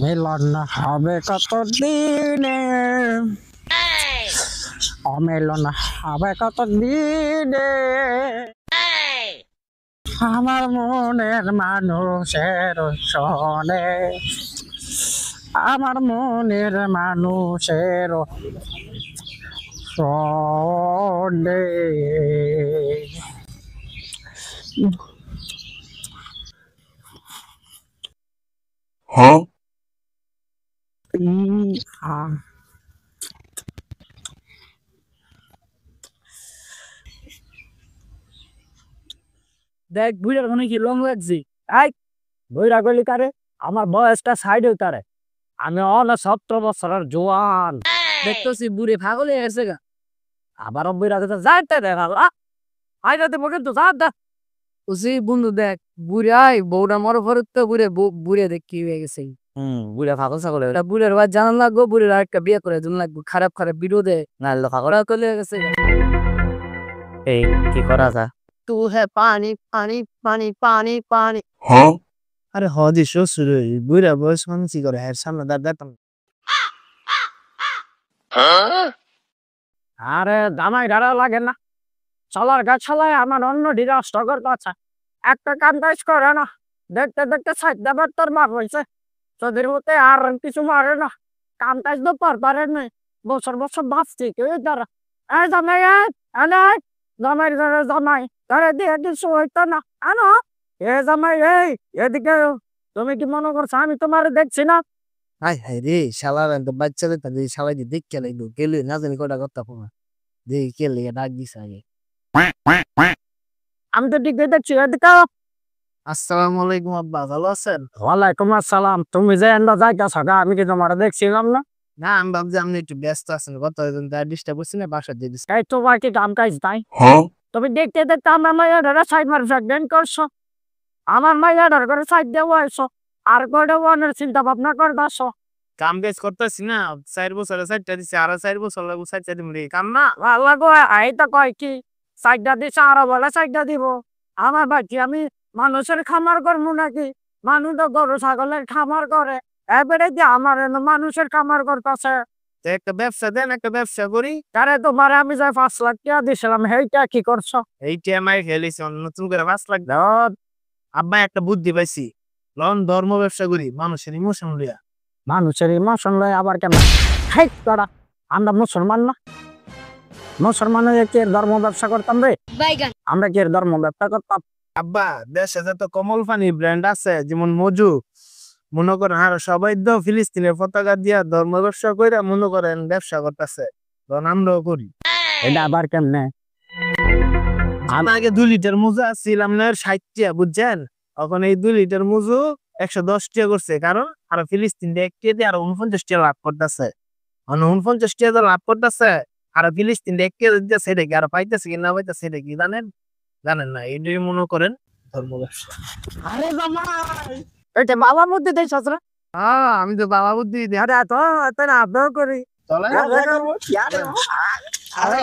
মিলন হবে কত দিনে, অমিলন হবে কত দিনে, আমার মনের মানুষের সনে, আমার মনের মানুষের সনে। Huh? দেখ বুড়ার ওখানে কি লং লাগছি। আই বুড়া গলি কারে, আমার বয়সটা সাইড তারে, আমি অন 17 বছরের জোয়ান। দেখতেছি বুড়ি পাগল হয়ে গেছে গা। আবার বুড়া কথা যাইতে দেখা আইরাতে মুখে তো যা দা উসি বন্ধু দেখ বুড়াই বউটা মর ফরত তো বুড়ে দেখ কি হয়ে গেছে। বুড়া পাগল ছাগল বুড়ের বাদ জানান লাগবো, বুড়ের একটা বিয়ে করে দিন লাগবো, খারাপ খারাপ বিরোধে নাহলে পাগল করলে গেছে। এই কি করা যা তু হ্যাঁ পানি পানি পানি পানি পানি। Huh? আরে হদি শ্বশুর বুড়া বয়স মানুষ কি করে হ্যাঁ সামনে দাঁড়াতাম। আরে দামাই ডাড়া লাগে না, চলার গাছালায় আমার অন্য ডিরা স্টকের কাছে একটা কাম কাজ করে না, দেখতে দেখতে সাইড দেবার তোর মার হয়েছে তোদের মতে আর কিছু মারে না, কাম কাজ তো পারে নেই, বছর বছর ভাবছি কেউ তারা এই জামাই জামাই জামাই ধরে দিয়ে কিছু হইতো না আনো এ জামাই এই এদিকে তুমি কি মনে করছো আমি তোমার দেখছি না? হাই হাই রে শালার তো বাচ্চাদের তাদের শালাই দিয়ে দেখ খেলাই গেলে না জানি কটা কথা না দেখি খেলে ডাক দিস আগে। আমি তো ঠিক দেখছি এদিকে। আসসালামু আলাইকুম আব্বা, ভালো আছেন? ওয়ালাইকুম আসসালাম। তুমি যে এন্ডা যাইতাছ গা, আমি কি তোমার দেখছিলাম না? না আমি ভাবছি আপনি একটু ব্যস্ত আছেন, কত ডিস্টার্ব করছি না, বাসা দিয়ে দিচ্ছি। এই তোমার কি কাম কাজ নাই? Huh? তুমি দেখতে দেখতে আমার মাইয়াডারে সাইড মারে প্রেগনেন্ট করছো, আমার মাইয়াডার করে সাইড দেওয়া হয়েছো, আর করে ওয়ানের চিন্তা ভাবনা করতেছ। কাম কাজ করতেছি না, 4 বছরে সাইডটা দিছে, আর 4 বছর লাগু সাইডটা দিম রে, কাম না লাগো। আই তো কয় কি সাইডটা দিছে আরো বলে সাইডটা দিব, আমার বাকি আমি মানুষের খামার করবো নাকি? মানুষ তো গরু ছাগলের খামার করে, এবারে যে আমার মানুষের খামার করতেছে। একটা ব্যবসা দেন, একটা ব্যবসা করি। আরে তোমার আমি যাই 5 লাখ টাকা দিছিলাম, সেইটা কি করছো? এইটা আমি খেলিছি, নতুন করে 5 লাখ দাও। আব্বা একটা বুদ্ধি পাইছি, লন ধর্ম ব্যবসা করি, মানুষের ইমোশন লইয়া। মানুষের ইমোশন লয় আবার কেন? হেই তোরা, আমরা মুসলমান না? মুসলমানের কি ধর্ম ব্যবসা করতাম রে? আমরা কি ধর্ম ব্যবসা করতাম? আব্বা দেশে যত কমল পানি ব্র্যান্ড আছে, যেমন মজু মনে করেন, আর সবাই তো ফিলিস্তিনের পতাকা দিয়া ধর্ম ব্যবসা কইরা মনে করেন ব্যবসা করতেছে, তখন আমরাও করি। এটা আবার কেমনে? আগে 2 লিটার মজু আসছিলাম না 60 টাকা, বুঝছেন? এখন এই 2 লিটার মজু 110 টাকা করছে, কারণ আর ফিলিস্তিন দিয়ে আর 49 টাকা লাভ করতেছে। 49 টাকা লাভ করতেছে, আর ফিলিস্তিন দেখতে দিতেছে, এটা কি আর পাইতেছে কি না পাইতেছে এটা কি জানেন? জানেন না, এটাই মনে করেন ধর্ম ব্যবসা। আরে জামাই এটা বাবার মধ্যে দেই সসরা। আমি তো বাবা বুদ্ধি দিই। আরে তো তাই না আব্বাও করি। চলে আরে